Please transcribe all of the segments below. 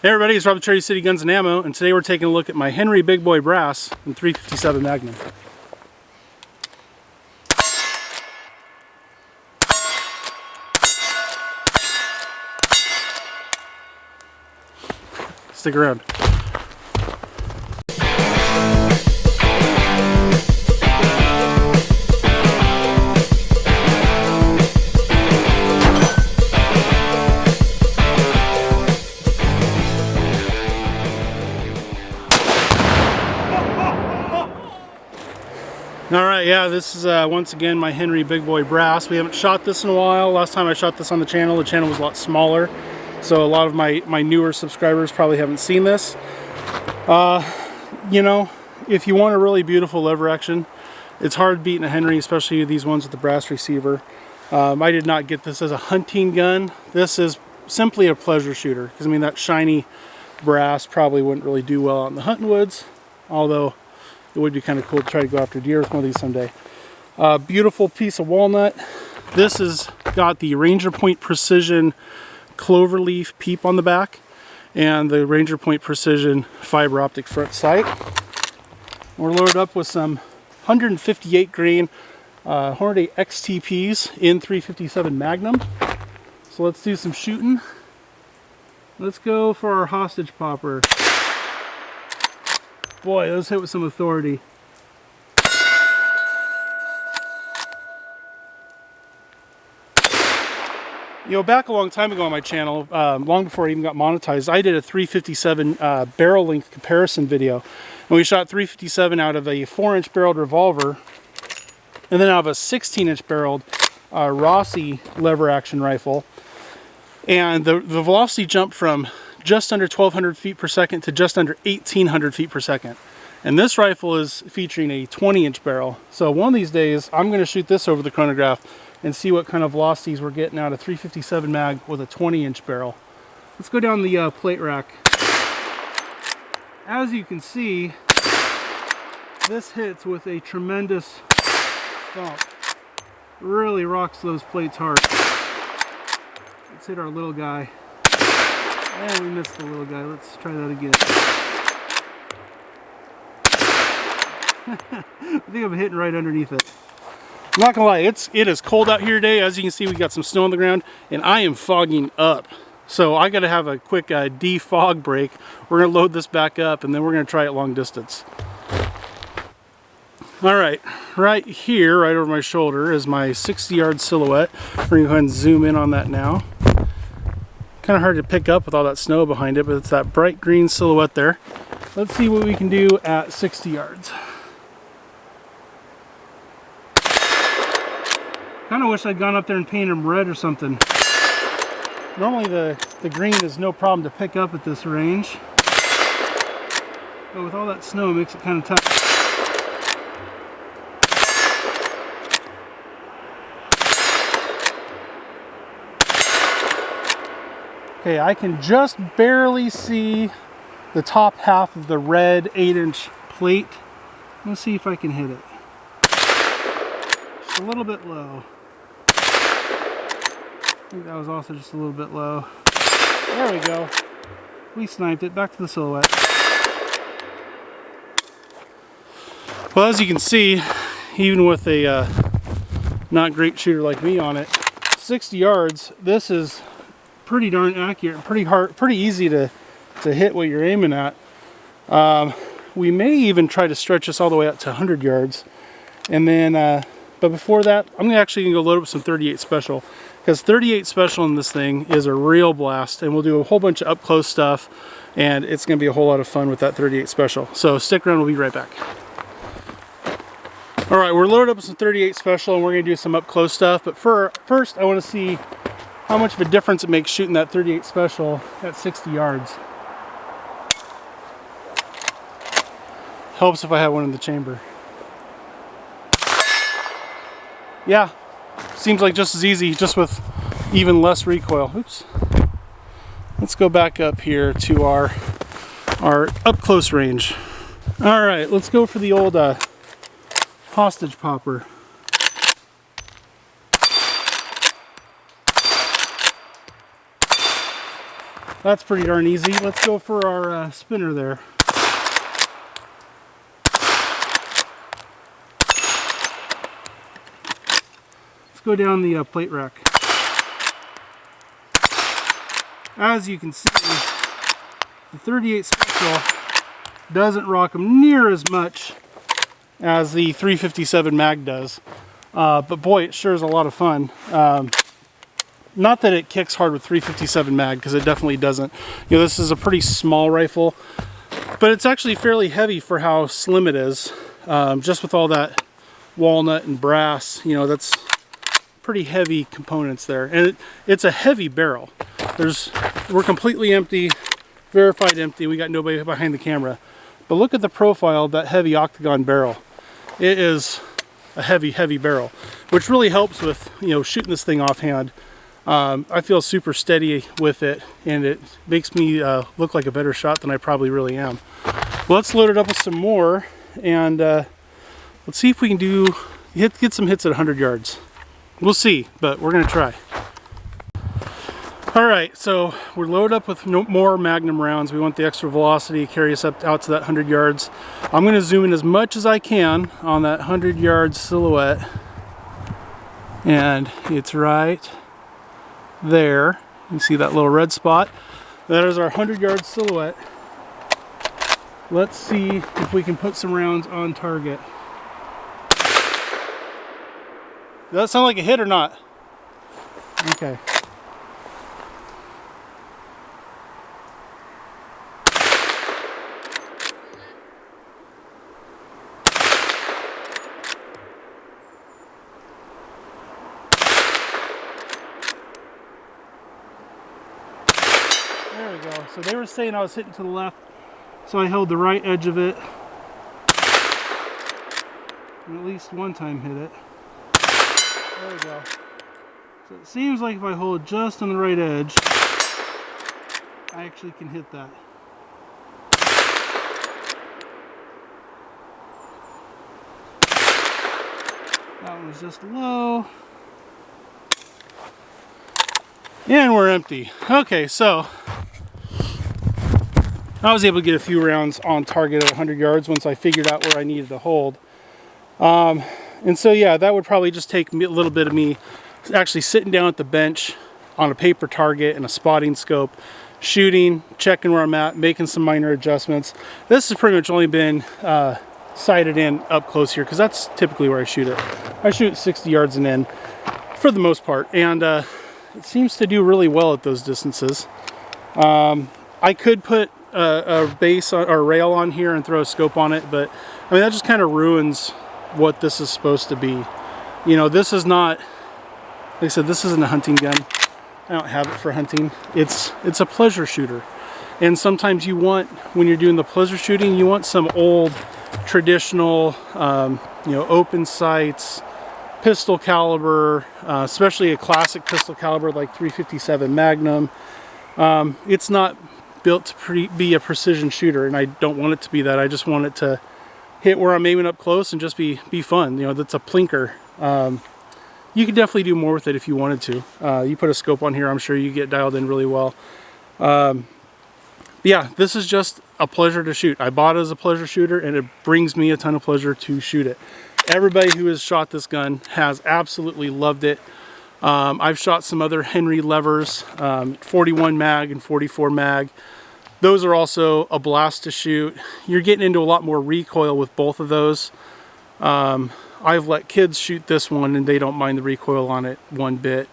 Hey everybody, it's Rob with Cherry City Guns and Ammo, and today we're taking a look at my Henry Big Boy Brass and 357 Magnum. Stick around. Alright, yeah, this is once again my Henry Big Boy Brass. We haven't shot this in a while. Last time I shot this on the channel was a lot smaller. So a lot of my newer subscribers probably haven't seen this. You know, if you want a really beautiful lever action, it's hard beating a Henry, especially these ones with the brass receiver. I did not get this as a hunting gun. This is simply a pleasure shooter. Because I mean, that shiny brass probably wouldn't really do well out in the hunting woods. Although it would be kind of cool to try to go after deer with one of these someday. Beautiful piece of walnut. This has got the Ranger Point Precision cloverleaf peep on the back and the Ranger Point Precision fiber optic front sight. We're loaded up with some 158 grain Hornady XTPs in 357 Magnum. So let's do some shooting. Let's go for our hostage popper. Boy, those hit with some authority. You know, back a long time ago on my channel, long before I even got monetized, I did a 357 barrel length comparison video. And we shot 357 out of a 4-inch barreled revolver, and then out of a 16-inch barreled Rossi lever action rifle. And the velocity jumped from just under 1,200 feet per second to just under 1,800 feet per second. And this rifle is featuring a 20-inch barrel. So one of these days, I'm going to shoot this over the chronograph and see what kind of velocities we're getting out of 357 mag with a 20-inch barrel. Let's go down the plate rack. As you can see, this hits with a tremendous thump. Really rocks those plates hard. Let's hit our little guy. And we missed the little guy. Let's try that again. I think I'm hitting right underneath it. I'm not gonna lie, it is cold out here today. As you can see, we got some snow on the ground, and I am fogging up. So I gotta have a quick defog break. We're gonna load this back up, and then we're gonna try it long distance. All right, right here, right over my shoulder, is my 60-yard silhouette. We're gonna go ahead and zoom in on that now. Kind of hard to pick up with all that snow behind it, but it's that bright green silhouette there. Let's see what we can do at 60 yards. Kind of wish I'd gone up there and painted them red or something. Normally the green is no problem to pick up at this range, but with all that snow it makes it kind of tough. Okay, I can just barely see the top half of the red 8-inch plate. Let's see if I can hit it. Just a little bit low. I think that was also just a little bit low. There we go. We sniped it. Back to the silhouette. Well, as you can see, even with a not great shooter like me on it, 60 yards, this is pretty darn accurate, pretty easy to hit what you're aiming at. We may even try to stretch this all the way out to 100 yards, and then but before that, I'm actually gonna go load up some 38 special, because 38 special in this thing is a real blast, and we'll do a whole bunch of up close stuff, and it's gonna be a whole lot of fun with that 38 special. So stick around, we'll be right back. All right, we're loaded up with some 38 special, and we're gonna do some up close stuff. But first, I want to see how much of a difference it makes shooting that 38 special at 60 yards. Helps if I have one in the chamber. Yeah, seems like just as easy, just with even less recoil. Oops. Let's go back up here to our up close range. All right, let's go for the old hostage popper. That's pretty darn easy. Let's go for our spinner there. Let's go down the plate rack. As you can see, the 38 Special doesn't rock them near as much as the 357 mag does. But boy, it sure is a lot of fun. Not that it kicks hard with 357 mag, because it definitely doesn't. You know, this is a pretty small rifle, but it's actually fairly heavy for how slim it is. Just with all that walnut and brass, you know, that's pretty heavy components there. And it's a heavy barrel. We're completely empty, verified empty. We got nobody behind the camera. But look at the profile of that heavy octagon barrel. It is a heavy, heavy barrel, which really helps with, you know, shooting this thing offhand. I feel super steady with it, and it makes me look like a better shot than I probably really am. Well, let's load it up with some more, and let's see if we can get some hits at 100 yards. We'll see, but we're gonna try. All right, so we're loaded up with more Magnum rounds. We want the extra velocity to carry us out to that 100 yards. I'm gonna zoom in as much as I can on that 100-yard silhouette, and it's right there. You see that little red spot? That is our 100-yard silhouette. Let's see if we can put some rounds on target. Does that sound like a hit or not? Okay. There we go. So they were saying I was hitting to the left, so I held the right edge of it, and at least one time hit it. There we go. So it seems like if I hold just on the right edge, I actually can hit that. That one was just low. And we're empty. Okay, so I was able to get a few rounds on target at 100 yards once I figured out where I needed to hold. And so yeah, that would probably just take a little bit of me actually sitting down at the bench on a paper target and a spotting scope, shooting, checking where I'm at, making some minor adjustments. This has pretty much only been sighted in up close here, because that's typically where I shoot it. I shoot 60 yards and in for the most part, and it seems to do really well at those distances. I could put a base or a rail on here and throw a scope on it, but I mean that just kind of ruins what this is supposed to be. You know, this is not, like I said, this isn't a hunting gun. I don't have it for hunting. It's a pleasure shooter, and sometimes you want, when you're doing the pleasure shooting, you want some old traditional you know, open sights, pistol caliber, especially a classic pistol caliber like 357 Magnum. It's not built to be a precision shooter, and I don't want it to be that. I just want it to hit where I'm aiming up close and just be fun. You know, that's a plinker. You could definitely do more with it if you wanted to. You put a scope on here, I'm sure you get dialed in really well. Yeah, this is just a pleasure to shoot. I bought it as a pleasure shooter, and it brings me a ton of pleasure to shoot it. Everybody who has shot this gun has absolutely loved it. I've shot some other Henry levers, 41 mag and 44 mag. Those are also a blast to shoot. You're getting into a lot more recoil with both of those. I've let kids shoot this one, and they don't mind the recoil on it one bit.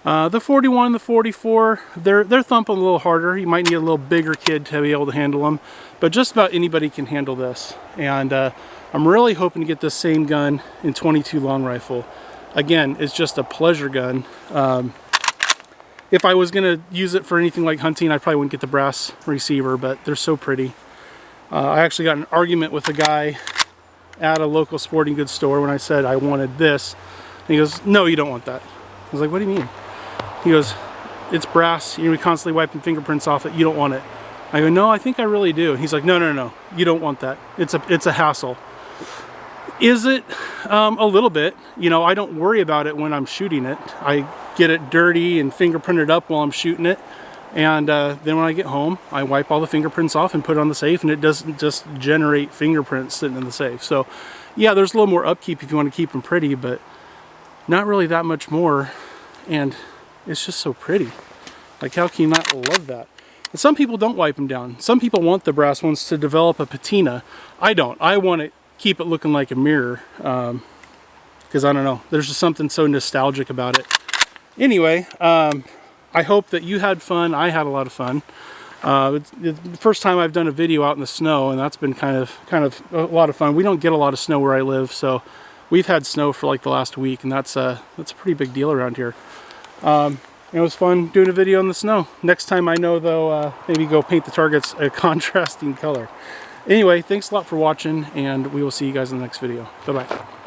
The 41 and the 44, they're thumping a little harder. You might need a little bigger kid to be able to handle them, but just about anybody can handle this. And I'm really hoping to get this same gun in 22 long rifle. Again, it's just a pleasure gun. If I was gonna use it for anything like hunting, I probably wouldn't get the brass receiver, but they're so pretty. I actually got in an argument with a guy at a local sporting goods store when I said I wanted this. And he goes, "No, you don't want that." I was like, "What do you mean?" He goes, "It's brass, you're gonna be constantly wiping fingerprints off it, you don't want it." I go, "No, I think I really do." And he's like, No, you don't want that. It's a hassle." Is it? A little bit. You know, I don't worry about it when I'm shooting it. I get it dirty and fingerprinted up while I'm shooting it. And then when I get home, I wipe all the fingerprints off and put it on the safe, and it doesn't just generate fingerprints sitting in the safe. So yeah, there's a little more upkeep if you want to keep them pretty, but not really that much more. And it's just so pretty. Like, how can you not love that? And some people don't wipe them down. Some people want the brass ones to develop a patina. I don't. I want to keep it looking like a mirror, because I don't know, there's just something so nostalgic about it. Anyway, I hope that you had fun. I had a lot of fun. It's the first time I've done a video out in the snow, and that's been kind of a lot of fun. We don't get a lot of snow where I live, so we've had snow for like the last week, and that's a pretty big deal around here. It was fun doing a video in the snow. Next time I know, though, maybe go paint the targets a contrasting color. Anyway, thanks a lot for watching, and we will see you guys in the next video. Bye-bye.